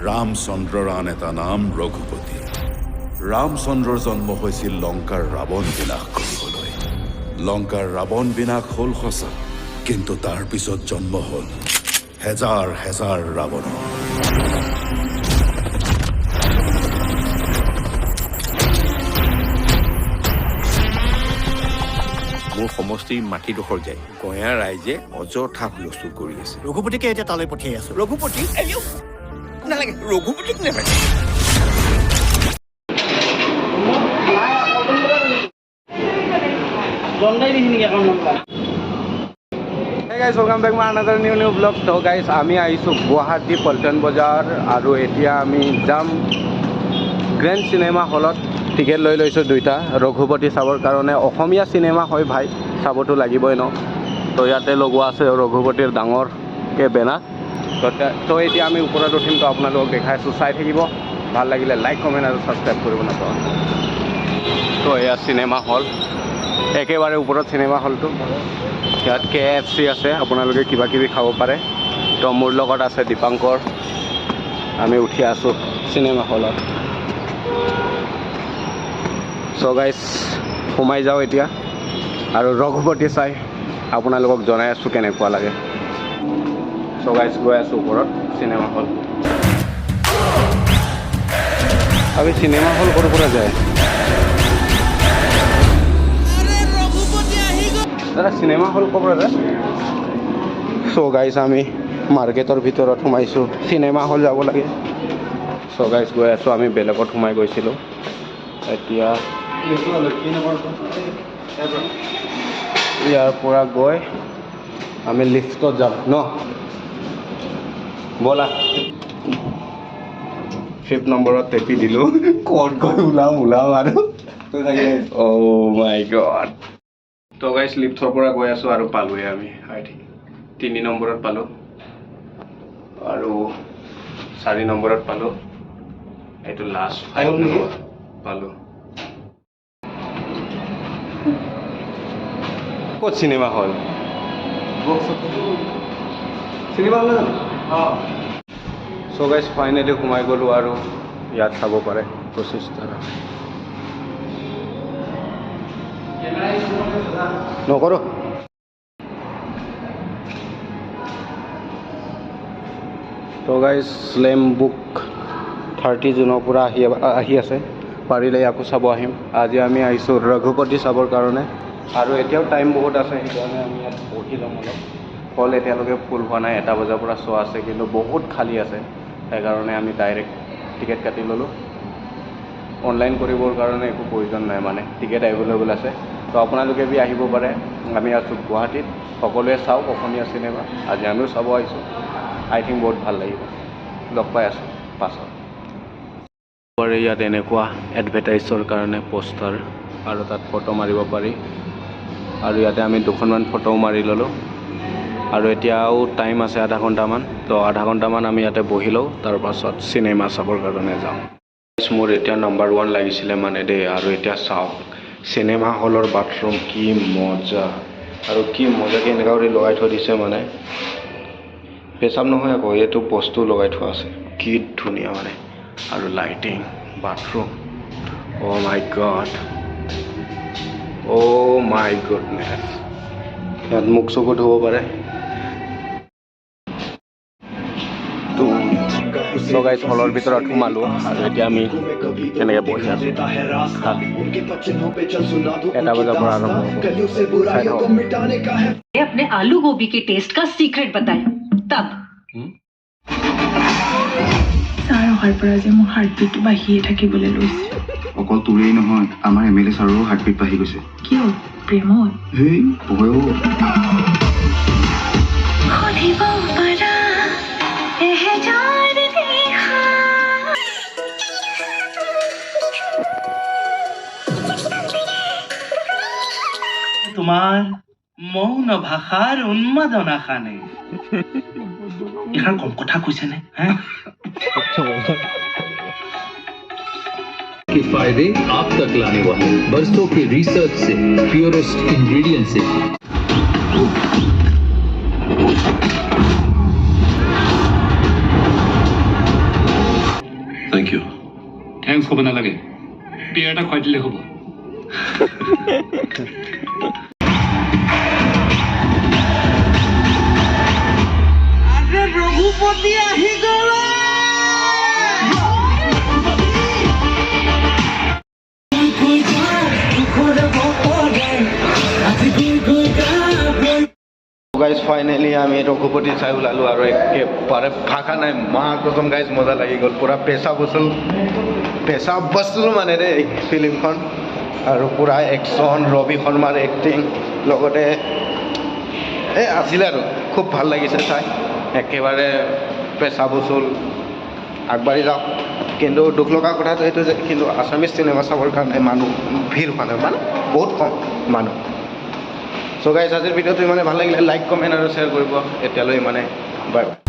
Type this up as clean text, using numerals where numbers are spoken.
ৰামচন্দ্ৰৰ আন এটা নাম ৰঘুপতি। ৰামচন্দ্ৰৰ জন্ম হৈছিল লংকাৰ ৰাৱণ বিনাশ কৰিবলৈ। লংকাৰ ৰাৱণ বিনাশ হ'ল সঁচা, কিন্তু তাৰ পিছত জন্ম হ'ল হেজাৰ হেজাৰ ৰাৱণ। মোৰ সমষ্টিৰ মাটিডোখৰ যায় গঞা ৰাইজে অযথা হুলস্থুল কৰি আছে। ৰঘুপতিকে এতিয়া তালৈ পঠিয়াই আছো। ৰঘুপতি নালাগে, ৰঘুপতিক নালাগে। Hey guys, welcome back to another new vlog. So guys, আমি আহিছোঁ গুৱাহাটী পল্টন বজাৰ আৰু এতিয়া আমি যাম গ্ৰেণ্ড চিনেমা হলত। টিকেট লৈ লৈছোঁ দুইটা ৰঘুপতি চাবৰ কাৰণে। অসমীয়া চিনেমা হয় ভাই, চাবতো লাগিবই ন। তো ইয়াতে লগোৱা আছে ৰঘুপতিৰ ডাঙৰকৈ বেনাৰ। তো এতিয়া আমি ওপৰত উঠিম, তো আপোনালোকক দেখাই আছোঁ, চাই থাকিব। ভাল লাগিলে লাইক কমেণ্ট আৰু ছাবস্ক্ৰাইব কৰিব নাপাহৰিব। তো এয়া চিনেমা হল, একেবাৰে ওপৰত চিনেমা হলটো। ইয়াত KFC আছে, আপোনালোকে কিবা কিবি খাব পাৰে। তো মোৰ লগত আছে দীপাংকৰ। আমি উঠি আছোঁ চিনেমা হলত। চ' গাইজ সোমাই যাওঁ এতিয়া আৰু ৰঘুপতি চাই আপোনালোকক জনাই আছোঁ কেনেকুৱা লাগে। চ' গাইজ গৈ আছোঁ ওপৰত চিনেমা হল। আমি চিনেমা হল ক'ৰ পৰা যায়? দাদা চিনেমা হল ক'ৰ পৰা যায়? চ' গাইজ আমি মাৰ্কেটৰ ভিতৰত সোমাইছোঁ, চিনেমা হল যাব লাগে। চ' গাইজ গৈ আছোঁ, আমি বেলেগত সোমাই গৈছিলোঁ। এতিয়া ইয়াৰ পৰা গৈ আমি লিফ্টত যাম ন, ব'লা। 5 নম্বৰত টেপি দিলোঁ। ক'ত গৈ ওলাম আৰু অ' মাই গড। তো গাইজ লিফ্টৰ পৰা গৈ আছোঁ আৰু পালোঁৱে আমি। আই থিংক 3 নম্বৰত পালোঁ আৰু 4 নম্বৰত পালোঁ। এইটো লাষ্ট 5 নম্বৰ পালোঁ। ক'ত চিনেমা হল? চিনেমা হল চ' গাইজ ফাইনেলি সোমাই গ'লোঁ আৰু ইয়াত চাব পাৰে 25 টকা। নকৰোঁ। তো গাইজ স্লেম বুক 30 জুনৰ পৰা আহি আছে, পাৰিলে ইয়াকো চাব আহিম। আজি আমি আহিছোঁ ৰঘুপতি চাবৰ কাৰণে আৰু এতিয়াও টাইম বহুত আছে, সেইকাৰণে আমি ইয়াত বহি ল'ম অলপ। হল এতিয়ালৈকে ফুল হোৱা নাই, 1 বজাৰ পৰা শ্ব' আছে, কিন্তু বহুত খালী আছে। সেইকাৰণে আমি ডাইৰেক্ট টিকেট কাটি ল'লোঁ। অনলাইন কৰিবৰ কাৰণে একো প্ৰয়োজন নাই, মানে টিকেট এভেইলেবল আছে। তো আপোনালোকে বি আহিব পাৰে। আমি আছোঁ গুৱাহাটীত, সকলোৱে চাওক অসমীয়া চিনেমা। আজি আমিও চাব আহিছোঁ। আই থিংক বহুত ভাল লাগিব। লগ পাই আছোঁ পাছত। ইয়াত এনেকুৱা এডভাৰটাইজৰ কাৰণে পষ্টাৰ আৰু তাত ফটো মাৰিব পাৰি। আৰু ইয়াতে আমি 2খনমান ফটোও মাৰি ল'লোঁ। আৰু এতিয়াও টাইম আছে আধা ঘণ্টামান। তো আধা ঘণ্টামান আমি ইয়াতে বহি লওঁ, তাৰপাছত চিনেমা চাবৰ কাৰণে যাওঁ। মোৰ এতিয়া নম্বৰ 1 লাগিছিলে মানে দেই। আৰু এতিয়া চাওক চিনেমা হলৰ বাথৰুম কি মজা, আৰু কি মজাকৈ এনেকুৱা কৰি লগাই থৈ দিছে, মানে পেচাব নহয় আকৌ, এইটো বস্তু লগাই থোৱা আছে। কি ধুনীয়া মানে। আৰু লাইটিং, বাথৰুম, অ' মাই গড, অ' মাই গুডনেছ। ইয়াত মুখ চকু ধুব পাৰে। তো গাইজ হলৰ ভিতৰত সোমালোঁ আৰু এতিয়া আমি এনেকৈ বহি আছোঁ। 1 বজাৰ পৰা আৰম্ভ হ'ব। চাই থাকক। अपने आलू गोभी के टेस्ट का सीक्रेट बताएं तब ছাৰ অহাৰ পৰা যে মোৰ হাৰ্টবিট বাঢ়িয়ে থাকিবলৈ লৈছে। অকল তোৰেই নহয়, আমাৰ MLA ছাৰৰো হাৰ্টবিট বাঢ়ি গৈছে। কিয়? প্ৰেমত? হেই ভয়ো। তোমাৰ মৌন ভাষাৰ উন্মাদনা খানে এইষাৰ কম কথা কৈছেনে? के फायदे आप तक लाने वाले बरसों की रिसर्च से प्योरेस्ट इंग्रेडिएंट से থেংকছ ক'ব নালাগে বিয়াৰ এটা খুৱাই দিলে হ'ব ৰঘুপতি আহি গ'ল গাইজ ফাইনেলি আমি ৰঘুপতি চাই ওলালোঁ আৰু একেবাৰে ভাষা নাই মা কচম গাইজ মজা লাগি গ'ল পূৰা পেচা বস্তুল মানে দেই ফিল্মখন আৰু পূৰা একশ্যন ৰবি শৰ্মাৰ এক্টিং লগতে আছিলে আৰু খুব ভাল লাগিছে চাই একেবাৰে পেচা বচুল আগবাঢ়ি যাওক কিন্তু দুখ লগা কথাটো এইটো যে কিন্তু আছামিজ চিনেমা চাবৰ কাৰণে মানুহ ভিৰ হোৱা নাই মানে বহুত কম মানুহ চ' গাইজ আজিৰ ভিডিঅ'টো ইমানে ভাল লাগিলে লাইক কমেণ্ট আৰু শ্বেয়াৰ কৰিব এতিয়ালৈ ইমানে বাই বাই